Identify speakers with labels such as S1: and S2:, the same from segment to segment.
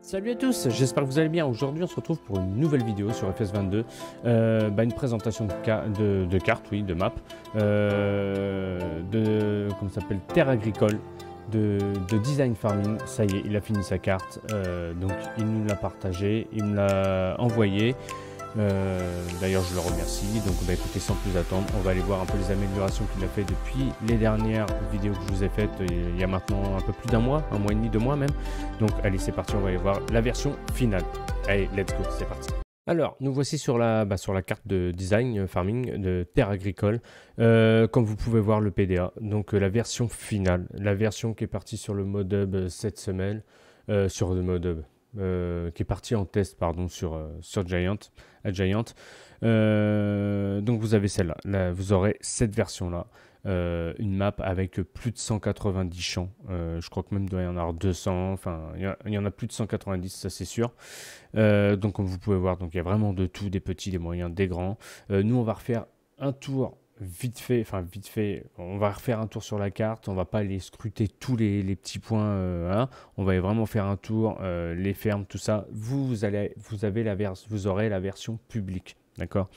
S1: Salut à tous, j'espère que vous allez bien. Aujourd'hui on se retrouve pour une nouvelle vidéo sur FS22, une présentation de cartes, oui, de map, comment ça s'appelle, Terre agricole, de design farming. Ça y est, il a fini sa carte, donc il nous l'a partagé, il me l'a envoyé. D'ailleurs je le remercie. Donc bah, écoutez, sans plus attendre, on va aller voir un peu les améliorations qu'il a fait depuis les dernières vidéos que je vous ai faites il y a maintenant un peu plus d'un mois et demi, 2 mois même. Donc allez, c'est parti, on va aller voir la version finale. Allez, let's go, c'est parti. Alors, nous voici sur la carte de design farming de Terre agricole. Comme vous pouvez voir, le PDA, donc la version finale, la version qui est partie sur le mode hub cette semaine, sur le mode hub. Qui est parti en test sur Giant, à Giant. Donc vous avez celle-là, vous aurez cette version-là, une map avec plus de 190 champs. Je crois que même il doit y en avoir 200, enfin il y en a plus de 190, ça c'est sûr. Donc comme vous pouvez voir, donc il y a vraiment de tout, des petits, des moyens, des grands. Nous on va refaire un tour vite fait, on va refaire un tour sur la carte, on va pas aller scruter tous les petits points, hein. On va vraiment faire un tour, les fermes, tout ça. Vous aurez la version publique, d'accord?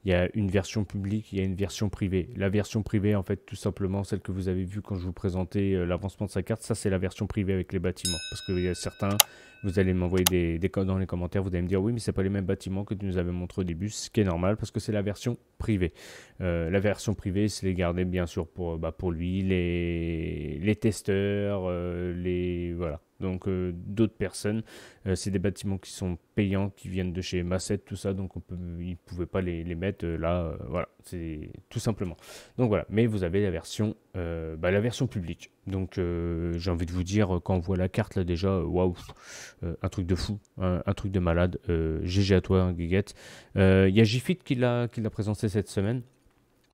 S1: Il y a une version publique, il y a une version privée. La version privée, en fait, tout simplement, celle que vous avez vue quand je vous présentais l'avancement de sa carte, ça c'est la version privée avec les bâtiments. Parce qu'il y a certains, vous allez m'envoyer des codes dans les commentaires, vous allez me dire oui, mais c'est pas les mêmes bâtiments que tu nous avais montré au début, ce qui est normal parce que c'est la version privée. La version privée, c'est les garder bien sûr pour lui, les testeurs, voilà. Donc d'autres personnes, c'est des bâtiments qui sont payants, qui viennent de chez Masset, tout ça, donc ils ne pouvaient pas les mettre là, voilà, c'est tout simplement. Donc voilà, mais vous avez la version publique. Donc j'ai envie de vous dire, quand on voit la carte là déjà, waouh, un truc de fou, un truc de malade. GG à toi, hein, Guiguette. Il y a Gfit qui l'a présenté cette semaine.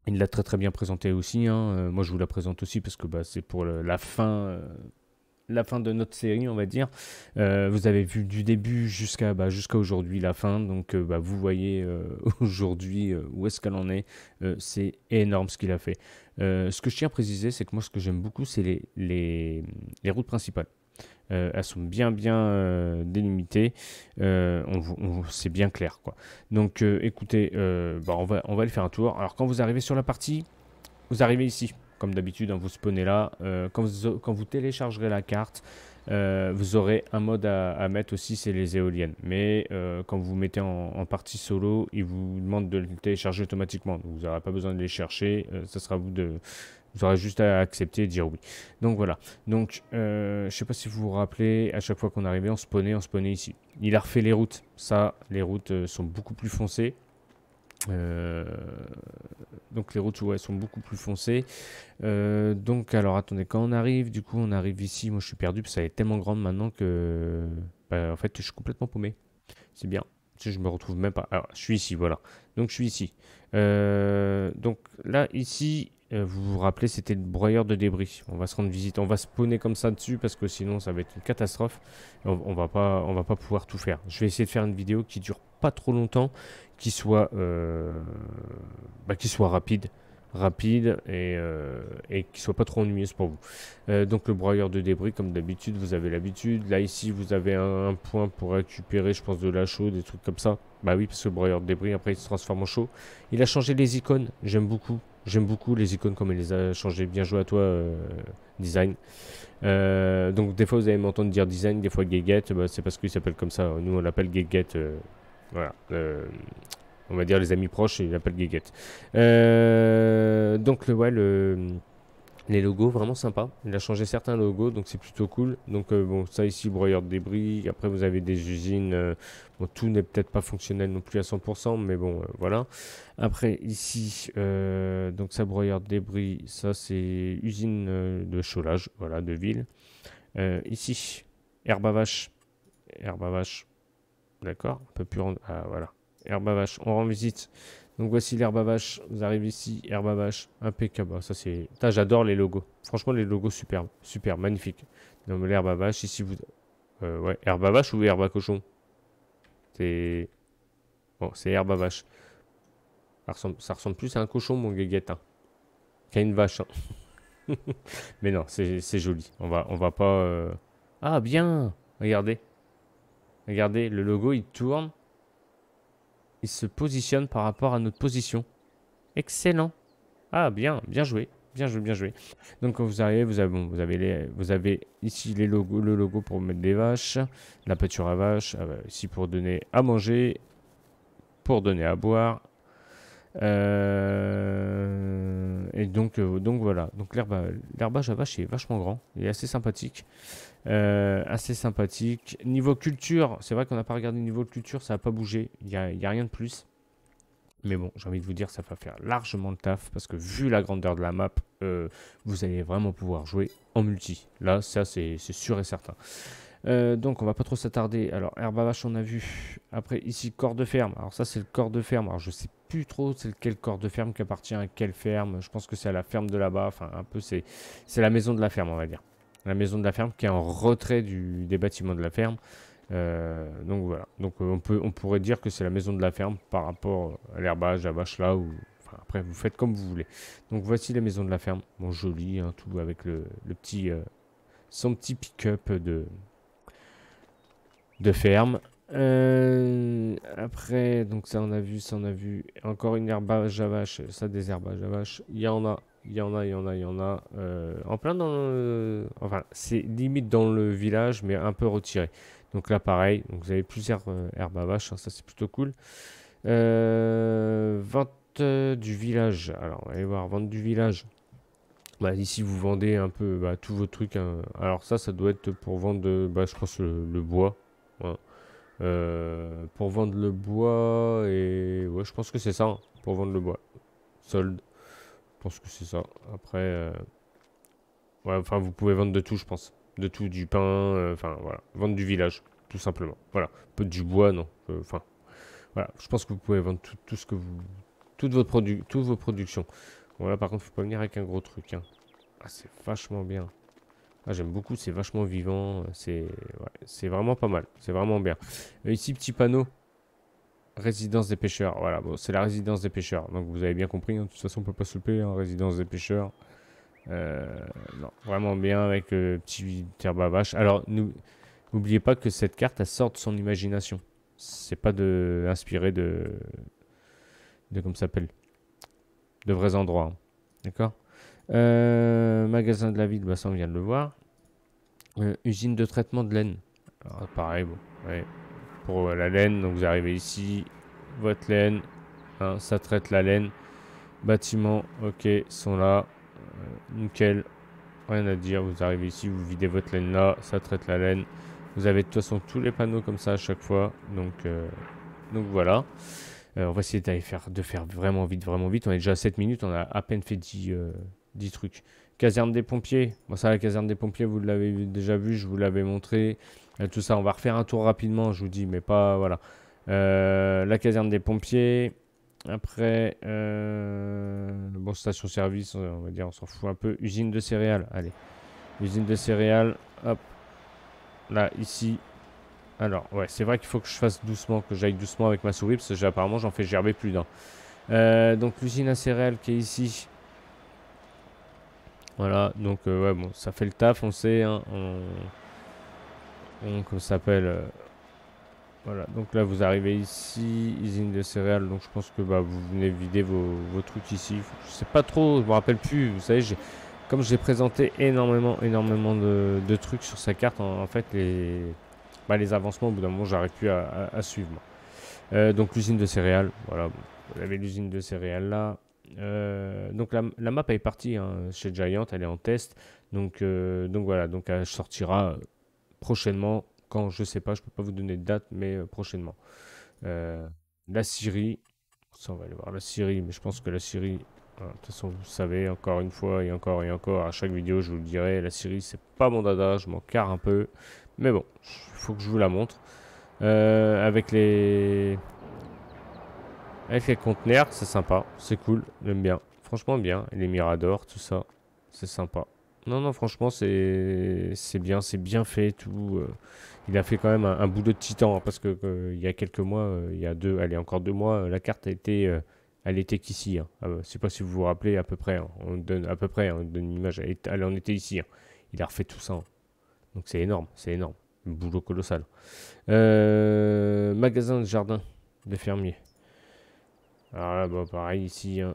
S1: Il l'a très très bien présenté aussi, hein. Moi je vous la présente aussi parce que c'est pour la fin de notre série, on va dire. Vous avez vu du début jusqu'à aujourd'hui la fin, donc vous voyez aujourd'hui où est-ce qu'elle en est. C'est énorme ce qu'il a fait. Ce que je tiens à préciser, c'est que moi ce que j'aime beaucoup, c'est les routes principales. Elles sont bien délimitées, c'est bien clair, quoi. Donc écoutez, on va aller faire un tour. Alors quand vous arrivez sur la partie, vous arrivez ici comme d'habitude, hein, vous spawnez là. Quand vous téléchargerez la carte, vous aurez un mode à mettre aussi, c'est les éoliennes. Mais quand vous mettez en partie solo, il vous demande de le télécharger automatiquement. Donc, vous n'aurez pas besoin de les chercher. Ça sera vous aurez juste à accepter et dire oui. Donc voilà. Donc je ne sais pas si vous vous rappelez, à chaque fois qu'on arrivait, on spawnait ici. Il a refait les routes. Ça, les routes sont beaucoup plus foncées. Donc les routes sont beaucoup plus foncées. Donc alors attendez, quand on arrive, du coup on arrive ici, moi je suis perdu parce que ça est tellement grande maintenant que en fait je suis complètement paumé. C'est bien, je me retrouve même pas. Alors je suis ici, voilà. Donc je suis ici. Donc là ici, vous vous rappelez, c'était le broyeur de débris. On va se rendre visite, on va spawner comme ça dessus parce que sinon ça va être une catastrophe. On va pas pouvoir tout faire. Je vais essayer de faire une vidéo qui dure pas trop longtemps, qui soit rapide et qui soit pas trop ennuyeuse pour vous. Donc le broyeur de débris, comme d'habitude, vous avez l'habitude. Là ici vous avez un point pour récupérer, je pense, de la chaux, des trucs comme ça. Bah oui, parce que le broyeur de débris après il se transforme en chaux. Il a changé les icônes, j'aime beaucoup les icônes comme il les a changées. Bien joué à toi, design. Donc des fois vous allez m'entendre dire design, des fois Guéguette, c'est parce qu'il s'appelle comme ça. Nous on l'appelle Guéguette. Voilà. On va dire les amis proches, ils l'appellent Guéguette. Donc les logos, vraiment sympa. Il a changé certains logos, donc c'est plutôt cool. Donc bon, ça ici, broyeur de débris. Après, vous avez des usines. Bon, tout n'est peut-être pas fonctionnel non plus à 100%, mais bon, voilà. Après, ici, donc ça, broyeur de débris, ça c'est usine de chaulage, voilà, de ville. Ici, herbe à vache. Herbe à vache. D'accord, on peut plus rendre. Ah, voilà. Herbe à vache, on rend visite. Donc voici l'herbe à vache. Vous arrivez ici, herbe à vache, impeccable. Ça c'est. J'adore les logos. Franchement, les logos superbes, super, magnifique. Donc l'herbe à vache, ici vous. Ouais, herbe à vache ou herbe à cochon? C'est. Bon, c'est herbe à vache. Ça ressemble plus à un cochon, mon guéguette, hein, qu'à une vache, hein. Mais non, c'est joli. On va pas. Ah, bien! Regardez. Regardez, le logo, il tourne. Il se positionne par rapport à notre position. Excellent. Ah, bien, bien joué. Bien joué, bien joué. Donc quand vous arrivez, vous avez ici les logos, le logo pour mettre des vaches, la pâture à vaches, ici pour donner à manger, pour donner à boire. Et donc voilà. Donc l'herbage à vache est vachement grand. Il est assez sympathique. Assez sympathique. Niveau culture, c'est vrai qu'on n'a pas regardé niveau culture, ça n'a pas bougé. Il y a rien de plus. Mais bon, j'ai envie de vous dire, ça va faire largement le taf parce que vu la grandeur de la map, vous allez vraiment pouvoir jouer en multi. Là, ça c'est sûr et certain. Donc on va pas trop s'attarder. Alors herbe à vache on a vu. Après ici corps de ferme. Alors ça c'est le corps de ferme. Alors je sais plus trop c'est lequel corps de ferme qui appartient à quelle ferme. Je pense que c'est à la ferme de là-bas. Enfin un peu c'est la maison de la ferme on va dire. La maison de la ferme qui est en retrait des bâtiments de la ferme. Donc voilà. Donc on pourrait dire que c'est la maison de la ferme par rapport à l'herbage à vache là ou enfin, après vous faites comme vous voulez. Donc voici la maison de la ferme. Bon joli hein, tout avec le petit son petit pick-up de ferme. Après, donc ça on a vu, ça on a vu. Encore une herbage à vache, ça des herbages à vache. Il y en a, il y en a, il y en a, il y en a. En plein dans le... Enfin, c'est limite dans le village, mais un peu retiré. Donc là, pareil, donc vous avez plusieurs herbes à vache, hein, ça c'est plutôt cool. Vente du village. Alors, on va aller voir, vente du village. Bah, ici, vous vendez un peu tous vos trucs, hein. Alors ça doit être pour vendre, je pense, le bois. Voilà. Pour vendre le bois et... Ouais, je pense que c'est ça, hein, pour vendre le bois. Solde. Je pense que c'est ça. Après... Ouais, enfin, vous pouvez vendre de tout, je pense. De tout, du pain, enfin, voilà. Vendre du village, tout simplement. Voilà. Peu du bois, non. Enfin, voilà. Je pense que vous pouvez vendre tout ce que vous... Toutes vos productions. Voilà, par contre, faut pas venir avec un gros truc, hein. Ah, c'est vachement bien. Ah, j'aime beaucoup, c'est vachement vivant, c'est vraiment pas mal, c'est vraiment bien. Ici, petit panneau, résidence des pêcheurs, voilà, bon, c'est la résidence des pêcheurs, donc vous avez bien compris, hein, de toute façon on peut pas se louper, hein, résidence des pêcheurs. Non, vraiment bien avec le petit herbe à vache. Alors, n'oubliez pas que cette carte, elle sort de son imagination. C'est pas inspiré comment ça s'appelle, de vrais endroits, hein. D'accord. Magasin de la ville, bah ça on vient de le voir. Usine de traitement de laine. Alors, pareil, bon, ouais. Pour la laine, donc vous arrivez ici, votre laine, hein, ça traite la laine. Bâtiment, ok, sont là, nickel, rien à dire. Vous arrivez ici, vous videz votre laine là, ça traite la laine. Vous avez de toute façon tous les panneaux comme ça à chaque fois, donc voilà. On va essayer de faire vraiment vite, vraiment vite. On est déjà à 7 minutes, on a à peine fait 10 trucs. Caserne des pompiers. Bon, ça, la caserne des pompiers, vous l'avez déjà vu, je vous l'avais montré. Tout ça, on va refaire un tour rapidement, je vous dis, mais pas. Voilà. La caserne des pompiers. Après, bon, station-service, on va dire, on s'en fout un peu. Usine de céréales, allez. Usine de céréales, hop. Là, ici. Alors, ouais, c'est vrai qu'il faut que je fasse doucement, que j'aille doucement avec ma souris, parce que apparemment, j'en fais gerber plus d'un. Donc, l'usine à céréales qui est ici. Voilà, donc ouais, bon, ça fait le taf, on sait, hein, comment ça s'appelle, voilà, donc là vous arrivez ici, usine de céréales, donc je pense que vous venez vider vos trucs ici. Je sais pas trop, je me rappelle plus, vous savez, comme j'ai présenté énormément de trucs sur sa carte, en fait les avancements, au bout d'un moment, j'arrive plus à suivre. Donc l'usine de céréales, voilà, vous avez l'usine de céréales là. Donc la map est partie, hein, chez Giant, elle est en test. Donc voilà, donc elle sortira prochainement. Quand je sais pas, je peux pas vous donner de date, mais prochainement. La Syrie, ça on va aller voir la Syrie, mais je pense que la Syrie, de toute façon vous savez, encore une fois et encore, à chaque vidéo je vous le dirai, la Syrie c'est pas mon dada, je m'en carre un peu. Mais bon, il faut que je vous la montre. Avec les conteneurs, c'est sympa, c'est cool, j'aime bien. Franchement bien, et les miradors, tout ça, c'est sympa. Non, franchement, c'est bien, c'est bien fait, tout. Il a fait quand même un boulot de titan, hein, parce que il y a quelques mois, il y a encore 2 mois, la carte elle était qu'ici, hein. Je sais pas si vous vous rappelez à peu près, hein. On donne une image, elle en était ici, hein. Il a refait tout ça, hein. Donc c'est énorme, c'est énorme. Boulot colossal. Magasin de jardin des fermiers. Alors là, bah, pareil ici. Hein.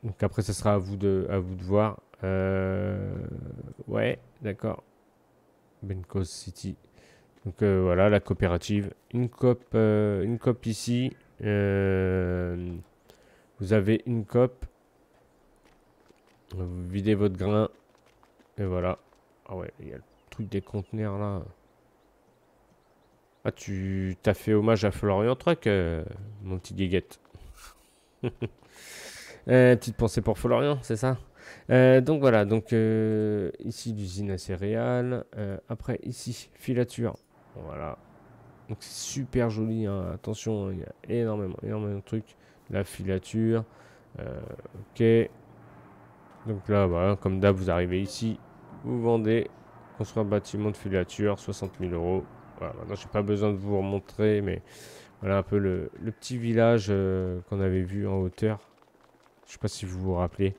S1: Donc après, ce sera à vous de voir. Ouais, d'accord. Bencos City. Donc voilà, la coopérative. Une coop ici. Vous avez une coop. Vous videz votre grain. Et voilà. Ah ouais, il y a le truc des conteneurs là. Ah, tu t'as fait hommage à Florian Truck, mon petit guéguette. Petite pensée pour Florian, c'est ça? Donc voilà, donc ici l'usine à céréales. Après ici, filature. Voilà. Donc c'est super joli, hein. Attention, hein, il y a énormément de trucs. La filature. Ok. Donc là, voilà, comme d'hab, vous arrivez ici, vous vendez, construire un bâtiment de filature, 60 000 euros. Voilà, maintenant, j'ai pas besoin de vous remontrer, mais voilà un peu le petit village qu'on avait vu en hauteur. Je sais pas si vous vous rappelez.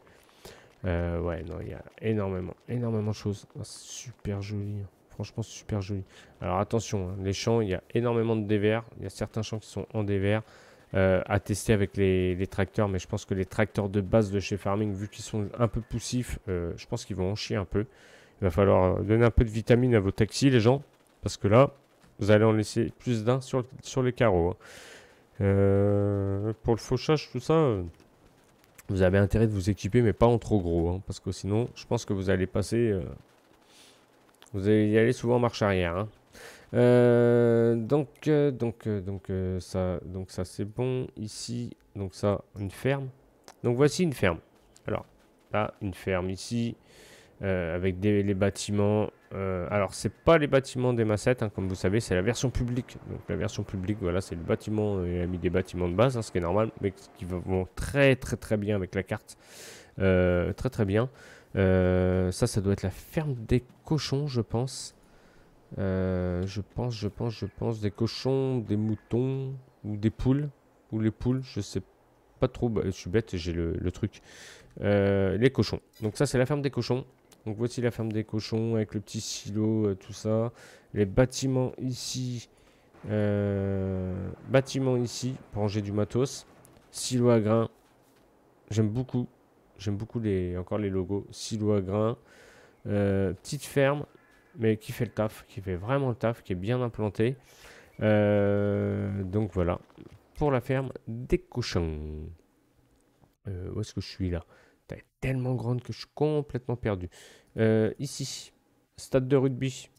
S1: Ouais, non, il y a énormément de choses. Ah, c'est super joli. Hein. Franchement, super joli. Alors attention, hein, les champs, il y a énormément de dévers. Il y a certains champs qui sont en dévers. À tester avec les tracteurs, mais je pense que les tracteurs de base de chez Farming, vu qu'ils sont un peu poussifs, je pense qu'ils vont en chier un peu. Il va falloir donner un peu de vitamine à vos taxis, les gens, parce que là, vous allez en laisser plus d'un sur les carreaux. Hein. Pour le fauchage, tout ça, vous avez intérêt de vous équiper, mais pas en trop gros, hein, parce que sinon, je pense que vous allez passer, vous allez y aller souvent en marche arrière. Hein. Donc ça c'est bon ici. Donc ça, une ferme. Donc voici une ferme. Alors là, une ferme ici avec les bâtiments. Alors c'est pas les bâtiments des massettes, hein, comme vous savez, c'est la version publique. Donc la version publique, voilà, c'est le bâtiment. Il a mis des bâtiments de base, hein, ce qui est normal, mais qui vont très bien avec la carte. Très bien. Ça doit être la ferme des cochons, je pense. Je pense des cochons, des moutons ou des poules. Ou les poules, je sais pas trop. Bah, je suis bête, j'ai le truc. Les cochons. Donc ça, c'est la ferme des cochons. Donc voici la ferme des cochons avec le petit silo, tout ça. Les bâtiments ici. Bâtiments ici pour ranger du matos. Silo à grains. J'aime beaucoup. J'aime beaucoup encore les logos. Silo à grains. Petite ferme mais qui fait le taf, qui fait vraiment le taf, qui est bien implanté. Donc voilà, pour la ferme des cochons. Où est-ce que je suis là? Elle est tellement grande que je suis complètement perdu. Ici, stade de rugby.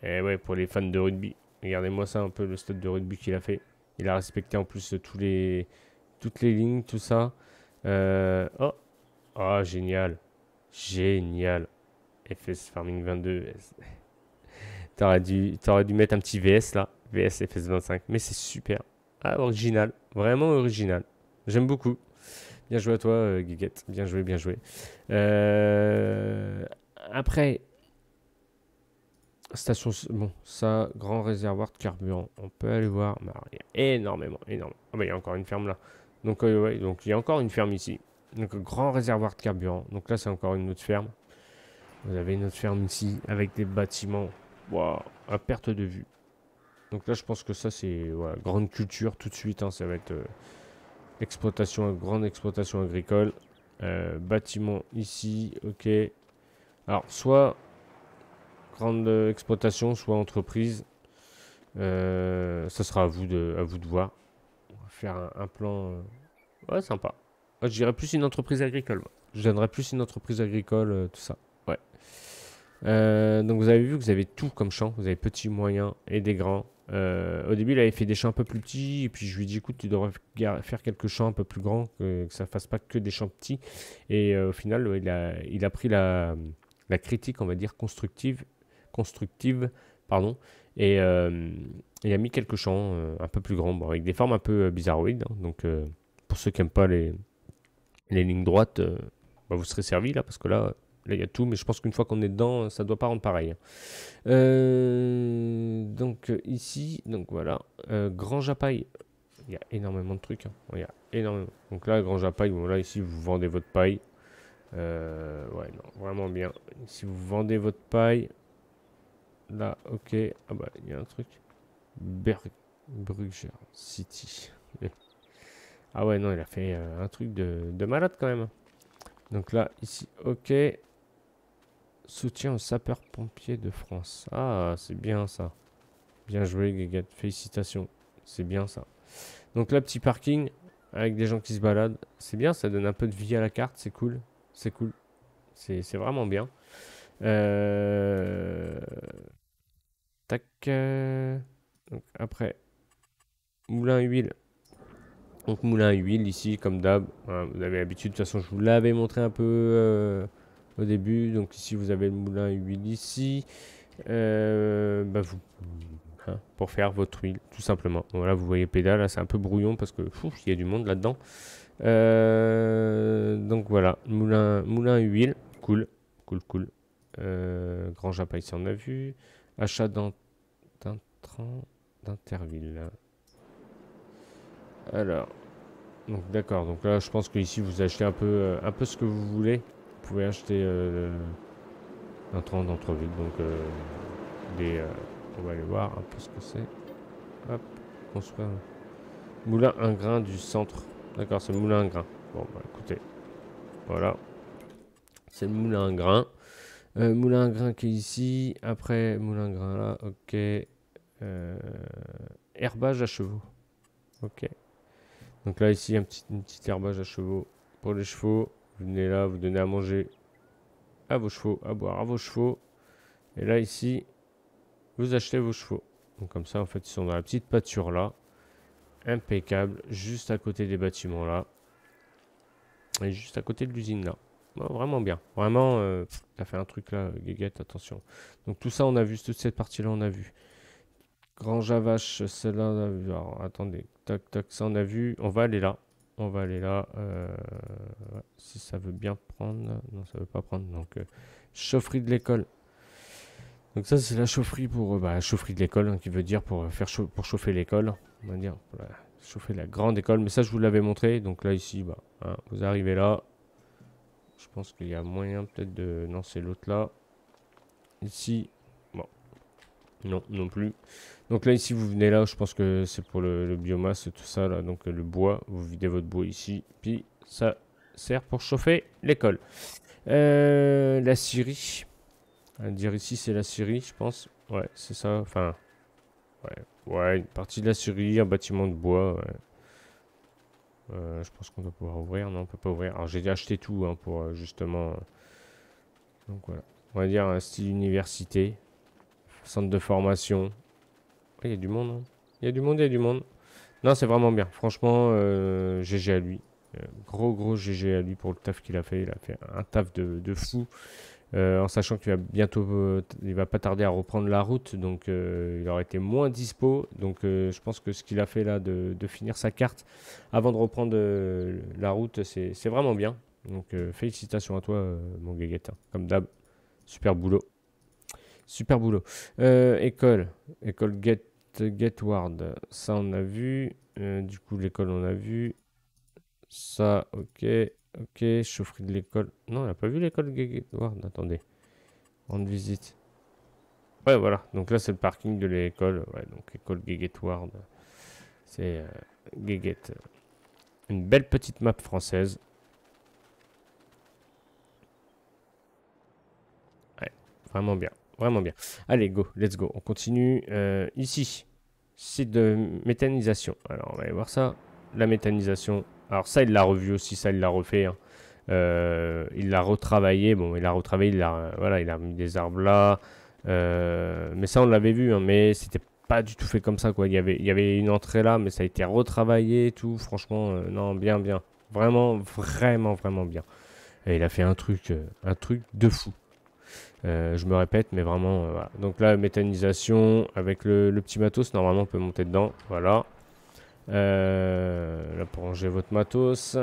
S1: Eh ouais, pour les fans de rugby. Regardez-moi ça un peu, le stade de rugby qu'il a fait. Il a respecté en plus toutes les lignes, tout ça. Oh, génial. Génial. FS Farming 22. T'aurais dû mettre un petit VS là. VS FS25. Mais c'est super. Ah, original. Vraiment original. J'aime beaucoup. Bien joué à toi, Guiguette. Bien joué, bien joué. Après, station. Bon, ça, grand réservoir de carburant. On peut aller voir. Alors, il y a énormément. Ah, bah, il y a encore une ferme là. Donc, ouais, donc il y a encore une ferme ici. Donc, grand réservoir de carburant. Donc là, c'est encore une autre ferme. Vous avez une autre ferme ici avec des bâtiments. Waouh, à perte de vue. Donc là, je pense que ça, c'est grande culture tout de suite. Hein, ça va être grande exploitation agricole. Bâtiment ici, ok. Alors, soit grande exploitation, soit entreprise. Ça sera à vous de voir. On va faire un plan. Ouais, sympa. Moi, je dirais plus une entreprise agricole. Moi. Je donnerais plus une entreprise agricole, tout ça. Ouais. Donc vous avez vu que vous avez tout comme champ. Vous avez petits, moyens et des grands. Au début, il avait fait des champs un peu plus petits. Et puis je lui ai dit, écoute, tu devrais faire quelques champs un peu plus grands. Que ça fasse pas que des champs petits. Et au final, il a pris la critique, on va dire, constructive pardon. Et il a mis quelques champs un peu plus grands. Bon, avec des formes un peu bizarroïdes. Hein. Donc pour ceux qui n'aiment pas les lignes droites, bah, vous serez servi là. Parce que là, il y a tout, mais je pense qu'une fois qu'on est dedans, ça ne doit pas rendre pareil. Donc ici, donc voilà, Grand Japaille. Il y a énormément de trucs. Hein. Il y a énormément. Donc là, Grand Japaille, bon, là ici, vous vendez votre paille. Ouais, non, vraiment bien. Si vous vendez votre paille, Là, ok. Ah bah, il y a un truc. Bruger City. Ah ouais, non, il a fait un truc de malade quand même. Donc là, ici, ok. Soutien aux sapeurs-pompiers de France. Ah, c'est bien ça. Bien joué, Guéguette. Félicitations. C'est bien ça. Donc là, petit parking avec des gens qui se baladent. C'est bien, ça donne un peu de vie à la carte. C'est cool. C'est cool. C'est vraiment bien. Tac. Donc après, moulin à huile. Donc moulin à huile ici, comme d'hab. Voilà, vous avez l'habitude. De toute façon, je vous l'avais montré un peu au début. Donc ici, vous avez le moulin à huile ici. Bah vous, hein, pour faire votre huile, tout simplement. Voilà, vous voyez pédale. Là, c'est un peu brouillon parce que il y a du monde là-dedans. Donc voilà, moulin à huile. Cool, cool, cool. Grand Japa ici, on a vu. Achat d'intrants d'Interville. Alors, donc d'accord. Donc là, je pense que ici vous achetez un peu ce que vous voulez. Vous pouvez acheter intrants d'Entreville. Donc on va aller voir un peu ce que c'est. Hop, construire. Moulin à grain du centre. D'accord, c'est le moulin à grain. Bon, bah écoutez, voilà. C'est le moulin à grain. Moulin à grain qui est ici. Après, moulin à grain là. Ok. Herbage à chevaux. Ok. Donc là, ici, un petit herbage à chevaux pour les chevaux. Vous venez là, vous donnez à manger à vos chevaux, à boire à vos chevaux. Et là, ici, vous achetez vos chevaux. Donc comme ça, en fait, ils sont dans la petite pâture là. Impeccable. Juste à côté des bâtiments là. Et juste à côté de l'usine là. Bon, vraiment bien. Vraiment, t'as fait un truc là, Guéguette, attention. Donc tout ça, on a vu. Toute cette partie là, on a vu. Grange à vache, celle-là, on a vu. Alors, attendez, tac, tac, ça on a vu. On va aller là. On va aller là. Si ça veut bien prendre. Non, ça veut pas prendre. Donc, chaufferie de l'école. Donc ça, c'est la chaufferie pour... la chaufferie de l'école, hein, qui veut dire pour chauffer l'école. On va dire, pour chauffer la grande école. Mais ça, je vous l'avais montré. Donc là, ici, hein, vous arrivez là. Je pense qu'il y a moyen peut-être de... Non, c'est l'autre là. Ici, bon. Non, non plus. Donc là, ici, vous venez là, je pense que c'est pour le biomasse, tout ça, là. Donc le bois, vous videz votre bois ici. Puis ça sert pour chauffer l'école. La scierie. À dire ici, c'est la scierie, je pense. Ouais, c'est ça. Enfin, ouais, une partie de la scierie, un bâtiment de bois. Ouais. Je pense qu'on doit pouvoir ouvrir. Non, on peut pas ouvrir. Alors j'ai acheté tout hein, pour justement... donc voilà. On va dire un style université. Centre de formation. Il y a du monde. Hein. Il y a du monde, il y a du monde. Non, c'est vraiment bien. Franchement, GG à lui. Gros GG à lui pour le taf qu'il a fait. Il a fait un taf de fou. En sachant qu'il va bientôt, il va pas tarder à reprendre la route, donc il aurait été moins dispo. Donc je pense que ce qu'il a fait là, de finir sa carte avant de reprendre la route, c'est vraiment bien. Donc félicitations à toi, mon Guéguette. Hein. Comme d'hab, super boulot. Super boulot. École Getward, ça on a vu. Du coup, l'école on a vu. Ça, ok. Ok, chaufferie de l'école. Non, on n'a pas vu l'école Getward. Attendez. Rendre visite. Ouais, voilà. Donc là, c'est le parking de l'école. Ouais, donc école Getward. C'est Guéguette. Une belle petite map française. Ouais, vraiment bien. Vraiment bien. Allez, go, let's go. On continue. Ici, site de méthanisation. Alors, on va aller voir ça. La méthanisation. Alors, ça, il l'a revu aussi. Ça, il l'a refait. Hein. Il l'a retravaillé. Bon, il l'a retravaillé. Voilà, il a mis des arbres là. Mais ça, on l'avait vu. Hein, mais c'était pas du tout fait comme ça, quoi. Il y avait une entrée là, mais ça a été retravaillé et tout. Franchement, non, bien, bien. Vraiment, vraiment, vraiment bien. Et il a fait un truc de fou. Je me répète, mais vraiment, voilà. Donc là, méthanisation avec le petit matos, normalement on peut monter dedans, voilà. Là pour ranger votre matos.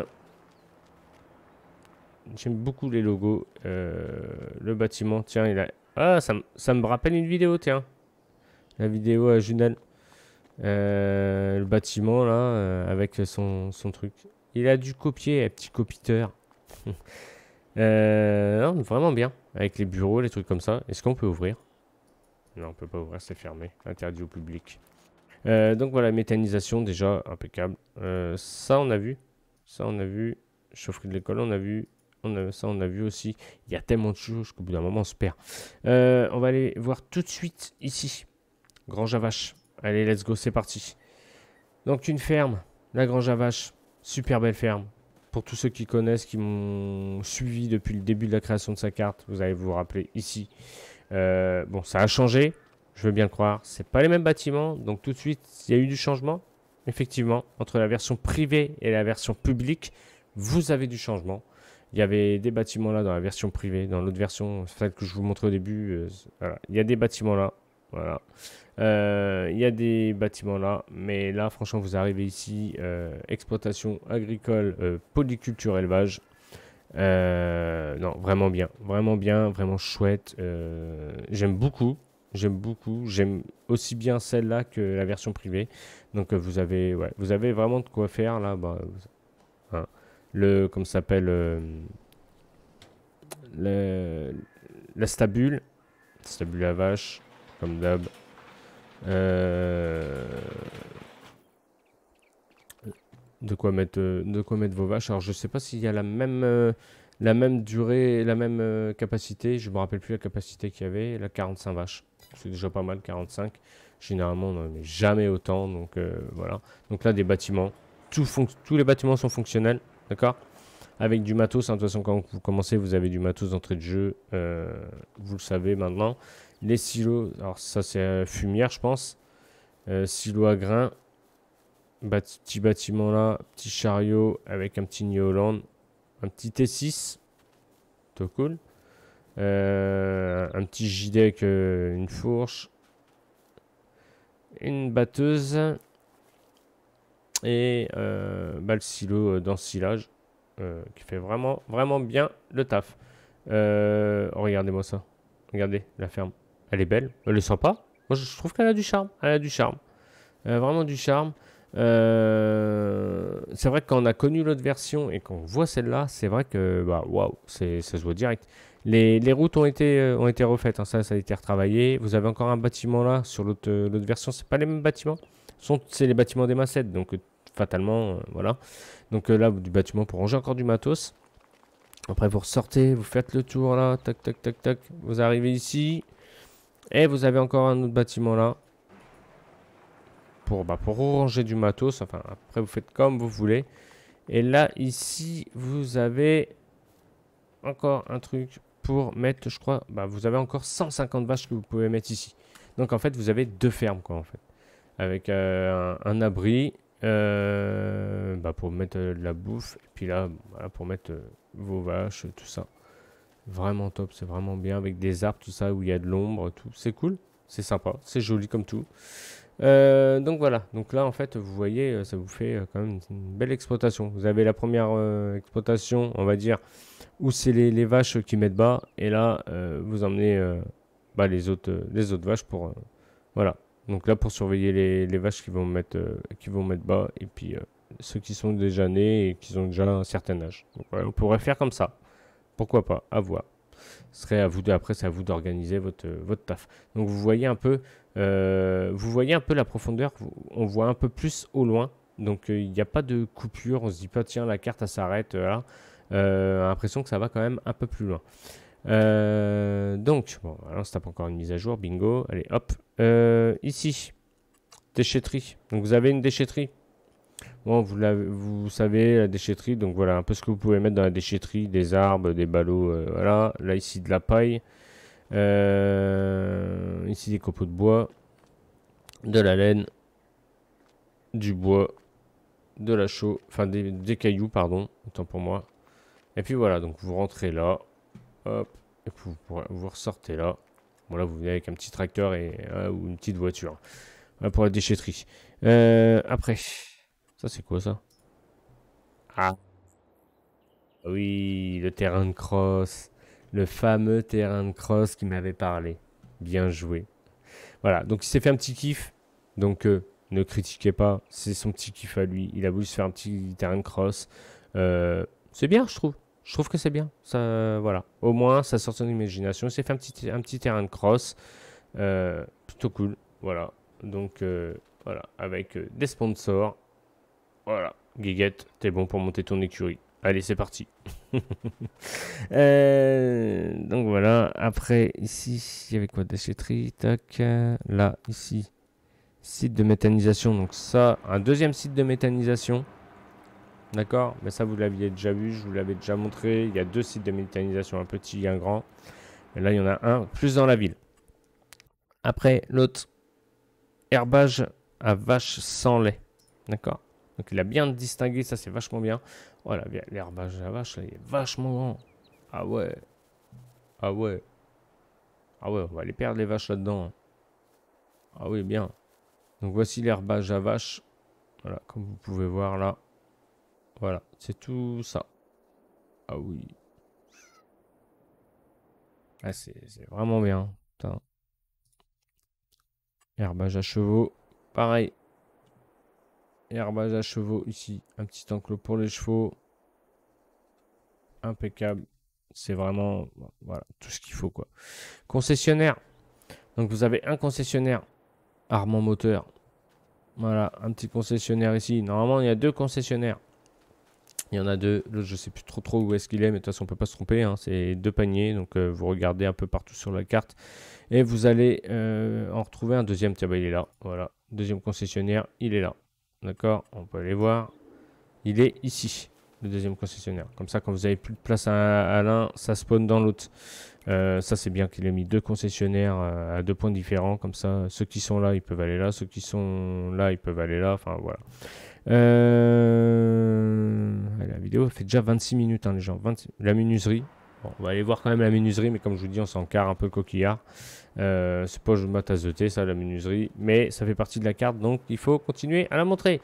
S1: J'aime beaucoup les logos. Le bâtiment, tiens, il a... Ah, ça me rappelle une vidéo, tiens. La vidéo à Junel. Le bâtiment, là, avec son truc. Il a dû copier, un petit copiteur. Non, vraiment bien. Avec les bureaux, les trucs comme ça. Est-ce qu'on peut ouvrir? Non, on peut pas ouvrir, c'est fermé. Interdit au public. Donc voilà, méthanisation, déjà, impeccable. Ça, on a vu. Ça, on a vu. Chaufferie de l'école, on a vu. Ça, on a vu aussi. Il y a tellement de choses qu'au bout d'un moment, on se perd. On va aller voir tout de suite ici. Grange à vache. Allez, let's go, c'est parti. Donc, une ferme, la Grange à vache. Super belle ferme. Pour tous ceux qui connaissent, qui m'ont suivi depuis le début de la création de sa carte, vous allez vous rappeler ici. Bon, ça a changé, je veux bien le croire. C'est pas les mêmes bâtiments, donc tout de suite, il y a eu du changement. Effectivement, entre la version privée et la version publique, vous avez du changement. Il y avait des bâtiments là dans la version privée, dans l'autre version, celle que je vous montrais au début. Voilà. Il y a des bâtiments là, voilà. Il y a des bâtiments là, mais là, franchement, vous arrivez ici, exploitation agricole, polyculture, élevage. Non, vraiment bien, vraiment chouette. J'aime beaucoup, j'aime aussi bien celle-là que la version privée. Donc vous avez, ouais, vous avez vraiment de quoi faire là. Bah, hein, comme ça s'appelle, la stabule à vache, comme d'hab. De quoi mettre vos vaches. Alors je sais pas s'il y a la même durée, la même capacité. Je me rappelle plus la capacité qu'il y avait. La 45 vaches. C'est déjà pas mal, 45. Généralement, on n'en met jamais autant. Donc voilà. Donc là, des bâtiments. Tous les bâtiments sont fonctionnels. D'accord? Avec du matos. Hein, de toute façon, quand vous commencez, vous avez du matos d'entrée de jeu. Vous le savez maintenant. Les silos. Alors ça, c'est fumière, je pense. Silo à grains. Petit bâtiment là, petit chariot avec un petit New Holland, un petit T6, tout cool. Un petit JD avec une fourche, une batteuse et le silo d'ensilage qui fait vraiment bien le taf. Regardez-moi ça, regardez la ferme, elle est belle, elle est sympa. Moi je trouve qu'elle a du charme, vraiment du charme. C'est vrai que quand on a connu l'autre version et qu'on voit celle-là, c'est vrai que bah waouh, ça se voit direct. Les routes ont été refaites, hein, ça a été retravaillé. Vous avez encore un bâtiment là sur l'autre version, c'est pas les mêmes bâtiments, c'est les bâtiments des Massettes, donc fatalement voilà. Donc là du bâtiment pour ranger encore du matos. Après vous ressortez, vous faites le tour là, tac tac tac tac, vous arrivez ici et vous avez encore un autre bâtiment là. Pour ranger du matos. Enfin, après, vous faites comme vous voulez. Et là, ici, vous avez encore un truc pour mettre, je crois, vous avez encore 150 vaches que vous pouvez mettre ici. Donc, en fait, vous avez deux fermes, quoi, en fait. Avec un abri pour mettre de la bouffe. Et puis là, voilà, pour mettre vos vaches, tout ça. Vraiment top, c'est vraiment bien. Avec des arbres, tout ça, où il y a de l'ombre, tout. C'est cool, c'est sympa, c'est joli comme tout. Donc voilà, donc là en fait vous voyez ça vous fait quand même une belle exploitation. Vous avez la première exploitation on va dire où c'est les vaches qui mettent bas et là vous emmenez les autres vaches pour voilà. Donc là pour surveiller les vaches qui vont mettre bas et puis ceux qui sont déjà nés et qui ont déjà un certain âge. Donc voilà, on pourrait faire comme ça. Pourquoi pas, à voir. Ce serait à vous après c'est à vous d'organiser votre taf. Donc vous voyez un peu la profondeur, on voit un peu plus au loin. Donc il n'y a pas de coupure, on se dit pas tiens la carte elle s'arrête là. L'impression que ça va quand même un peu plus loin. Donc bon, alors on se tape encore une mise à jour, bingo. Allez hop, ici déchetterie. Donc vous avez une déchetterie. Bon, vous savez, la déchetterie, donc voilà, un peu ce que vous pouvez mettre dans la déchetterie, des arbres, des ballots, voilà. Là, ici, de la paille. Ici, des copeaux de bois, de la laine, du bois, de la chaux, enfin, des cailloux, pardon, autant pour moi. Et puis voilà, donc vous rentrez là, hop, et puis vous ressortez là. Bon, là, vous venez avec un petit tracteur ou une petite voiture. Voilà pour la déchetterie. Après... Ça, c'est quoi ça? Ah oui, le terrain de cross. Le fameux terrain de cross qui m'avait parlé. Bien joué. Voilà, donc il s'est fait un petit kiff. Donc ne critiquez pas, c'est son petit kiff à lui. Il a voulu se faire un petit terrain de cross. C'est bien, je trouve. Je trouve que c'est bien. Ça, voilà. Au moins, ça sort son imagination. Il s'est fait un petit terrain de cross. Plutôt cool. Voilà. Donc, voilà. Avec des sponsors. Voilà. Guiguette, t'es bon pour monter ton écurie. Allez, c'est parti. Donc voilà. Après, ici, il y avait quoi? Déchetterie. Tac. Là, ici. Site de méthanisation. Donc ça, un deuxième site de méthanisation. D'accord? Mais ça, vous l'aviez déjà vu. Je vous l'avais déjà montré. Il y a 2 sites de méthanisation. Un petit et un grand. Et là, il y en a un plus dans la ville. Après, l'autre. Herbage à vache sans lait. D'accord? Donc il a bien distingué, ça c'est vachement bien. Voilà, l'herbage à vache, là, il est vachement grand. Ah ouais. Ah ouais. Ah ouais, on va aller perdre les vaches là-dedans. Hein. Ah oui, bien. Donc voici l'herbage à vache. Voilà, comme vous pouvez voir là. Voilà, c'est tout ça. Ah oui. Ah, c'est vraiment bien. Putain. Herbage à chevaux. Pareil. Herbage à chevaux ici. Un petit enclos pour les chevaux. Impeccable. C'est vraiment voilà, tout ce qu'il faut quoi. Concessionnaire. Donc vous avez un concessionnaire Armand Moteur. Voilà, un petit concessionnaire ici. Normalement, il y a 2 concessionnaires. Il y en a 2. L'autre, je sais plus trop où est-ce qu'il est, mais de toute façon, on peut pas se tromper. Hein. C'est 2 paniers. Donc vous regardez un peu partout sur la carte. Et vous allez en retrouver un deuxième. Tiens, bah, il est là. Voilà. Deuxième concessionnaire, il est là. D'accord? On peut aller voir. Il est ici. Le deuxième concessionnaire. Comme ça, quand vous avez plus de place à l'un, ça spawn dans l'autre. Ça, c'est bien qu'il ait mis 2 concessionnaires à 2 points différents. Comme ça, ceux qui sont là, ils peuvent aller là. Ceux qui sont là, ils peuvent aller là. Enfin, voilà. La vidéo fait déjà 26 minutes, hein, les gens. 26... La menuiserie. Bon, on va aller voir quand même la menuiserie, mais comme je vous dis, on s'en carre un peu coquillard. C'est pas ma tasse de thé, ça, la menuiserie. Mais ça fait partie de la carte, donc il faut continuer à la montrer.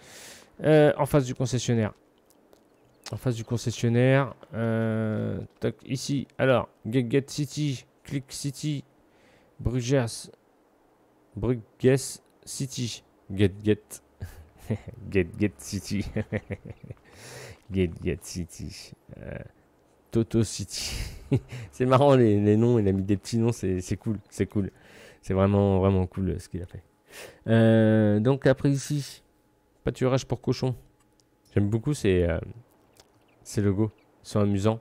S1: En face du concessionnaire. En face du concessionnaire. Tac, ici. Alors, Get City, Click City, Bruges City. Get City. Get City. Toto City. C'est marrant les noms, il a mis des petits noms, c'est cool, c'est cool. C'est vraiment cool ce qu'il a fait. Donc après ici, pâturage pour cochons. J'aime beaucoup ces logos. Ils sont amusants.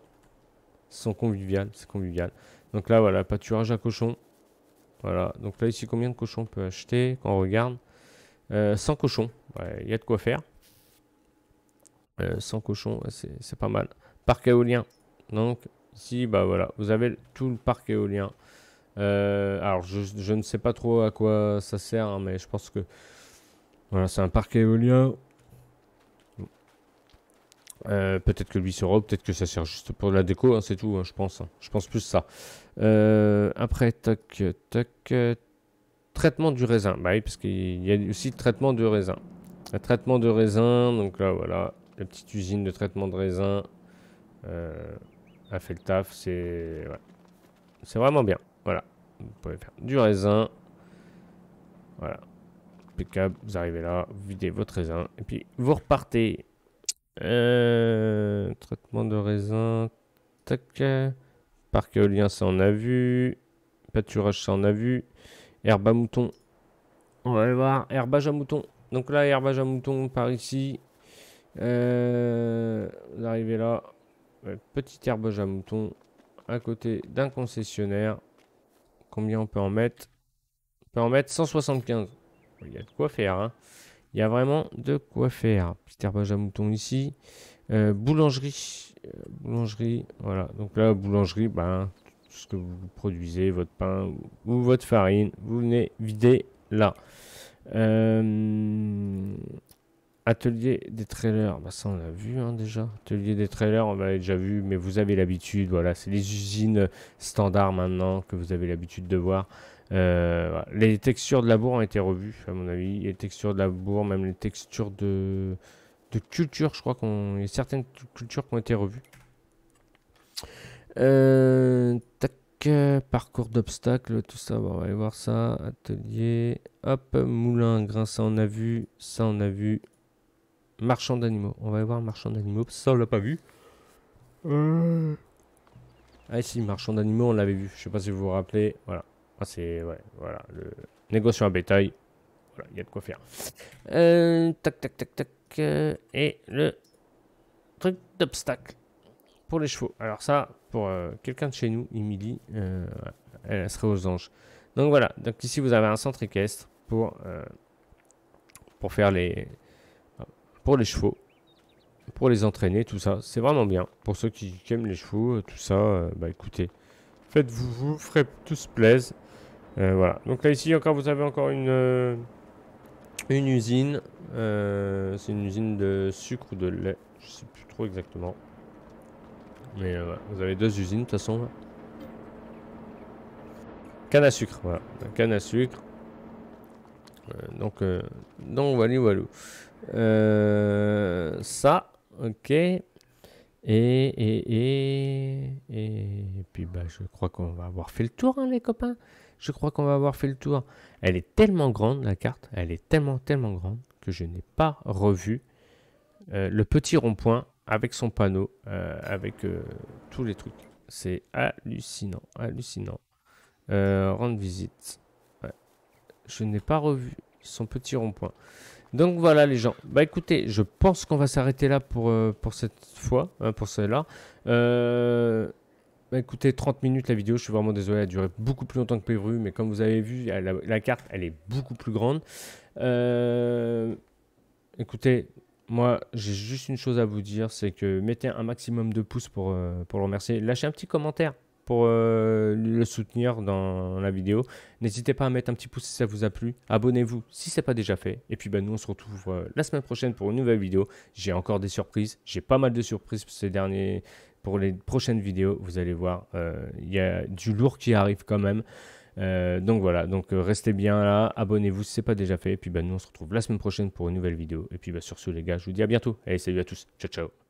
S1: Ils sont conviviales, c'est convivial. Donc là voilà, pâturage à cochons. Voilà, donc là ici combien de cochons on peut acheter quand on regarde 100 cochons, il y a de quoi faire. 100 cochons, c'est pas mal. Parc éolien. Donc ici, bah voilà, vous avez tout le parc éolien. Alors je ne sais pas trop à quoi ça sert, hein, mais je pense que voilà, c'est un parc éolien. Peut-être que lui sera, peut-être que ça sert juste pour la déco, hein, c'est tout, hein, je pense. Hein. Je pense plus ça. Après, tac, traitement du raisin. Bah oui, parce qu'il y a aussi le traitement de raisin. Le traitement de raisin, donc là voilà, la petite usine de traitement de raisin a fait le taf, c'est vraiment bien. Voilà, vous pouvez faire du raisin. Voilà, impeccable, vous arrivez là, vous videz votre raisin et puis vous repartez. Traitement de raisin, tac. Parc éolien, ça on a vu. Pâturage, ça on a vu. Herbe à mouton. On va aller voir. Herbage à mouton. Donc là, herbage à mouton par ici. Vous arrivez là. Ouais, petit herbage à mouton. À côté d'un concessionnaire. Combien on peut en mettre? On peut en mettre 175. Il y a de quoi faire. Hein. Il y a vraiment de quoi faire. Petit herbage à mouton ici. Boulangerie. Boulangerie. Voilà. Donc là, boulangerie, ben, tout ce que vous produisez, votre pain ou votre farine, vous venez vider là. Atelier des trailers, bah ça on l'a vu hein, déjà. Atelier des trailers, on l'a déjà vu, mais vous avez l'habitude. Voilà, c'est les usines standards maintenant que vous avez l'habitude de voir. Voilà. Les textures de labour ont été revues, à mon avis. Les textures de labour, même les textures de culture, je crois qu'il y a certaines cultures qui ont été revues. Tac. Parcours d'obstacles, tout ça, on va aller voir ça. Atelier, hop, moulin, grain, ça on a vu, ça on a vu. Marchand d'animaux, on va aller voir marchand d'animaux, ça on l'a pas vu. Ah si, marchand d'animaux on l'avait vu, je sais pas si vous vous rappelez, voilà. Ah, c'est, ouais, voilà, le négociant à bétail. Voilà, il y a de quoi faire. Tac, tac, tac, tac. Et le truc d'obstacle pour les chevaux. Alors ça, pour quelqu'un de chez nous, Émilie, elle serait aux anges. Donc voilà, donc ici vous avez un centre équestre pour faire pour les chevaux, pour les entraîner, tout ça. C'est vraiment bien. Pour ceux qui aiment les chevaux, tout ça, bah écoutez, faites-vous, vous ferez tous plaisir. Voilà. Donc là ici encore, vous avez encore une usine. C'est une usine de sucre ou de lait. Je sais plus trop exactement. Mais voilà. Vous avez 2 usines de toute façon. Là. Canne à sucre, voilà. Canne à sucre. Donc voilà, voilà. Ça, ok. Et puis bah, je crois qu'on va avoir fait le tour, hein, les copains. Je crois qu'on va avoir fait le tour. Elle est tellement grande, la carte. Elle est tellement, tellement grande que je n'ai pas revu le petit rond-point avec son panneau, avec tous les trucs. C'est hallucinant, hallucinant. Rendre visite. Ouais. Je n'ai pas revu son petit rond-point. Donc voilà les gens. Bah écoutez, je pense qu'on va s'arrêter là pour cette fois, hein, pour celle-là. Bah écoutez, 30 minutes la vidéo, je suis vraiment désolé, elle a duré beaucoup plus longtemps que prévu, mais comme vous avez vu, la carte, elle est beaucoup plus grande. Écoutez, moi, j'ai juste une chose à vous dire, c'est que mettez un maximum de pouces pour le remercier. Lâchez un petit commentaire pour le soutenir dans la vidéo. N'hésitez pas à mettre un petit pouce si ça vous a plu. Abonnez-vous si ce n'est pas déjà fait. Et puis bah, nous, on se retrouve la semaine prochaine pour une nouvelle vidéo. J'ai encore des surprises. J'ai pas mal de surprises pour les prochaines vidéos. Vous allez voir, il y a du lourd qui arrive quand même. Donc voilà, donc restez bien là, abonnez-vous si ce n'est pas déjà fait. Et puis bah, nous, on se retrouve la semaine prochaine pour une nouvelle vidéo. Et puis bah, sur ce, les gars, je vous dis à bientôt. Allez, salut à tous. Ciao, ciao.